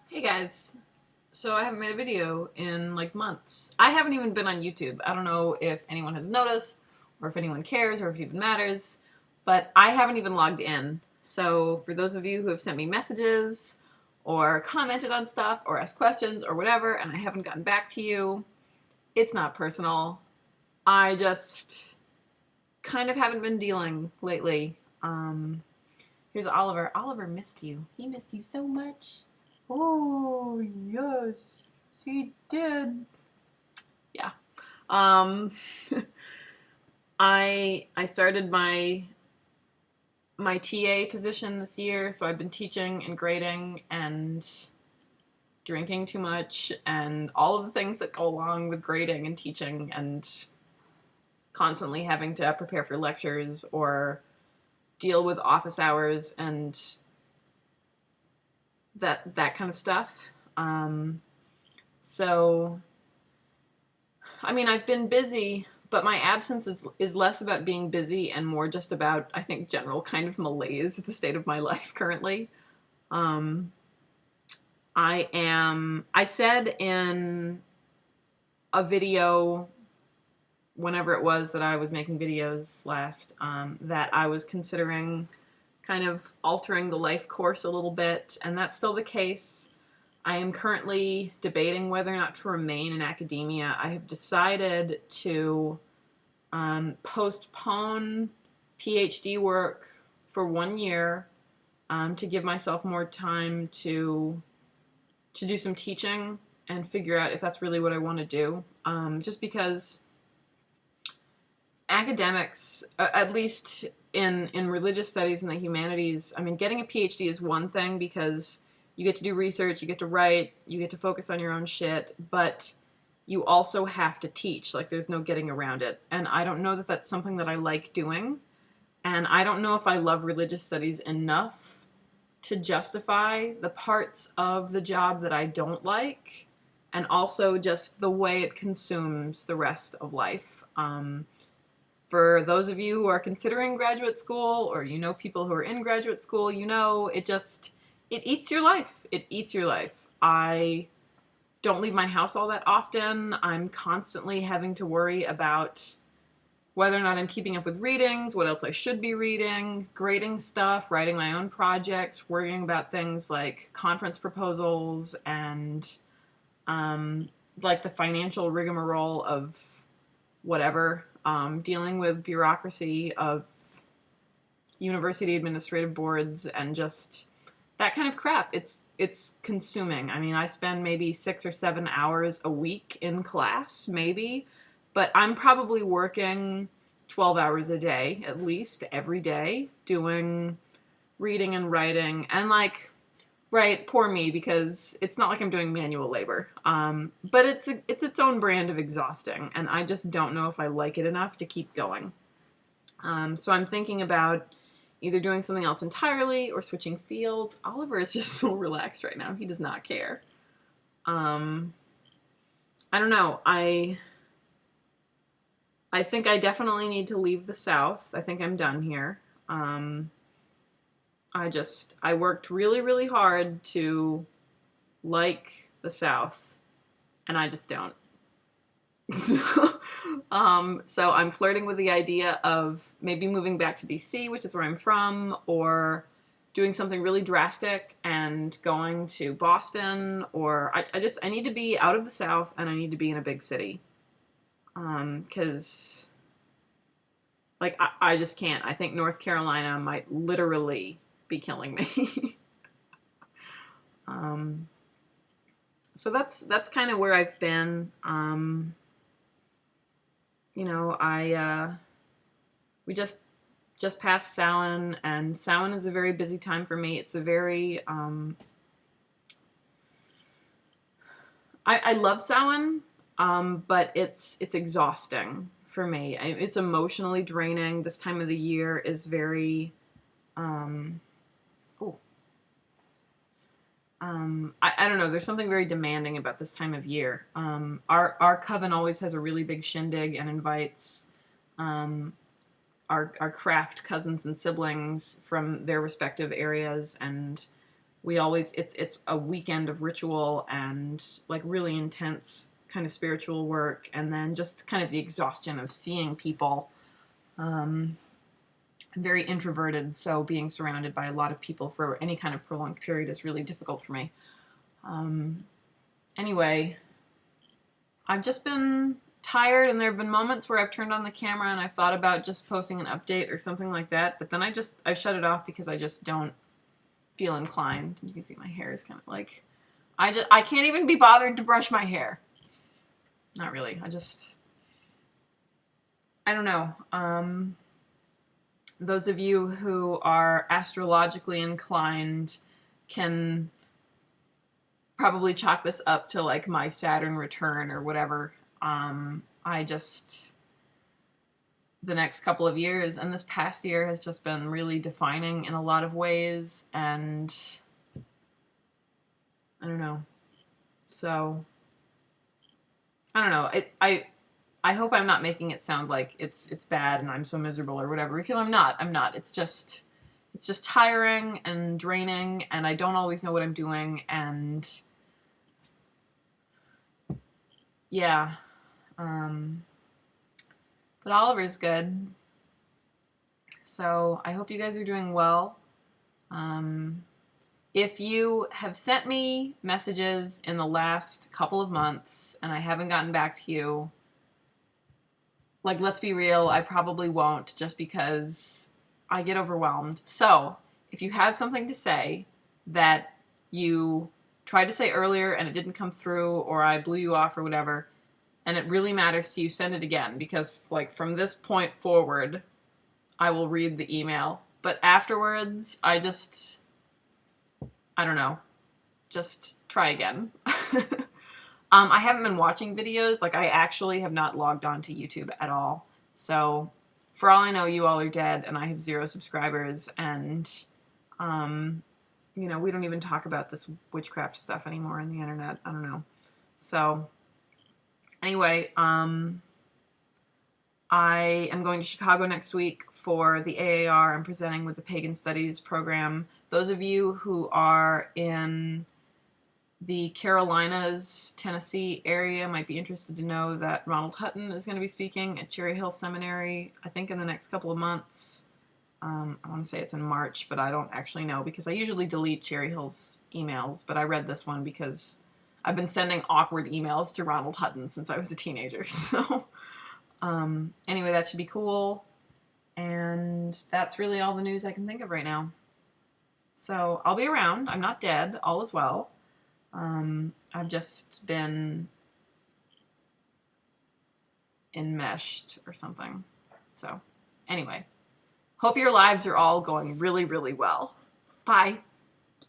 Hey guys, so I haven't made a video in like months. I haven't even been on YouTube. I don't know if anyone has noticed or if anyone cares or if it even matters, but I haven't even logged in. So for those of you who have sent me messages or commented on stuff or asked questions or whatever and I haven't gotten back to you, it's not personal. I just kind of haven't been dealing lately. Here's Oliver. Oliver missed you. He missed you so much. Oh, yes, he did. Yeah. Um, I started my TA position this year, so I've been teaching and grading and drinking too much and all of the things that go along with grading and teaching and constantly having to prepare for lectures or deal with office hours and that kind of stuff. So I mean, I've been busy, but my absence is less about being busy and more just about, I think, general kind of malaise at the state of my life currently. Um, I said in a video, whenever it was that I was making videos last, that I was considering kind of altering the life course a little bit, and that's still the case. I am currently debating whether or not to remain in academia. I have decided to postpone PhD work for 1 year to give myself more time to do some teaching and figure out if that's really what I want to do. Just because academics, at least in religious studies and the humanities, I mean, getting a PhD is one thing because you get to do research, you get to write, you get to focus on your own shit, but you also have to teach. Like, there's no getting around it. And I don't know that that's something that I like doing. And I don't know if I love religious studies enough to justify the parts of the job that I don't like, and also just the way it consumes the rest of life. For those of you who are considering graduate school, or you know people who are in graduate school, you know it eats your life. It eats your life. I don't leave my house all that often. I'm constantly having to worry about whether or not I'm keeping up with readings, what else I should be reading, grading stuff, writing my own projects, worrying about things like conference proposals and like the financial rigmarole of whatever, dealing with bureaucracy of university administrative boards and just that kind of crap. It's consuming. I mean, I spend maybe 6 or 7 hours a week in class, maybe, but I'm probably working 12 hours a day, at least, every day, doing reading and writing. And, like, right, poor me, because it's not like I'm doing manual labor. But it's its own brand of exhausting, and I just don't know if I like it enough to keep going. So I'm thinking about either doing something else entirely or switching fields. Oliver is just so relaxed right now. He does not care. I don't know. I think I definitely need to leave the South. I think I'm done here. I worked really, really hard to like the South, and I just don't. So I'm flirting with the idea of maybe moving back to DC, which is where I'm from, or doing something really drastic and going to Boston, or I need to be out of the South and I need to be in a big city. Because like I just can't. I think North Carolina might literally be killing me. um, so that's kind of where I've been. You know, we just passed Samhain, and Samhain is a very busy time for me. It's a very I love Samhain, but it's exhausting for me. It's emotionally draining. This time of the year is very oh I don't know. There's something very demanding about this time of year. Our coven always has a really big shindig and invites our craft cousins and siblings from their respective areas, and it's a weekend of ritual and like really intense kind of spiritual work, and then just kind of the exhaustion of seeing people. I'm very introverted, so being surrounded by a lot of people for any kind of prolonged period is really difficult for me. Anyway, I've just been tired, and there have been moments where I've turned on the camera and I've thought about just posting an update or something like that, but then I shut it off because I just don't feel inclined. You can see my hair is kind of like, I can't even be bothered to brush my hair. Not really. I don't know. Those of you who are astrologically inclined can probably chalk this up to like my Saturn return or whatever. The next couple of years and this past year has just been really defining in a lot of ways, and I don't know. So I don't know. I hope I'm not making it sound like it's bad and I'm so miserable or whatever, because I'm not. It's just tiring and draining, and I don't always know what I'm doing, and yeah. But Oliver's good. So I hope you guys are doing well. If you have sent me messages in the last couple of months and I haven't gotten back to you, like, let's be real, I probably won't, just because I get overwhelmed. So if you have something to say that you tried to say earlier and it didn't come through, or I blew you off or whatever, and it really matters to you, send it again, because like from this point forward, I will read the email. But afterwards, I don't know, just try again. I haven't been watching videos. Like, I actually have not logged on to YouTube at all. So for all I know, you all are dead and I have 0 subscribers, and you know, we don't even talk about this witchcraft stuff anymore on the internet. I don't know. So anyway, I am going to Chicago next week for the AAR. I'm presenting with the Pagan Studies program. Those of you who are in the Carolinas, Tennessee area might be interested to know that Ronald Hutton is going to be speaking at Cherry Hill Seminary, I think in the next couple of months. I want to say it's in March, but I don't actually know, because I usually delete Cherry Hill's emails, but I read this one because I've been sending awkward emails to Ronald Hutton since I was a teenager. So anyway, that should be cool. And that's really all the news I can think of right now. So I'll be around. I'm not dead. All is well. I've just been enmeshed or something. So anyway, hope your lives are all going really, really well. Bye.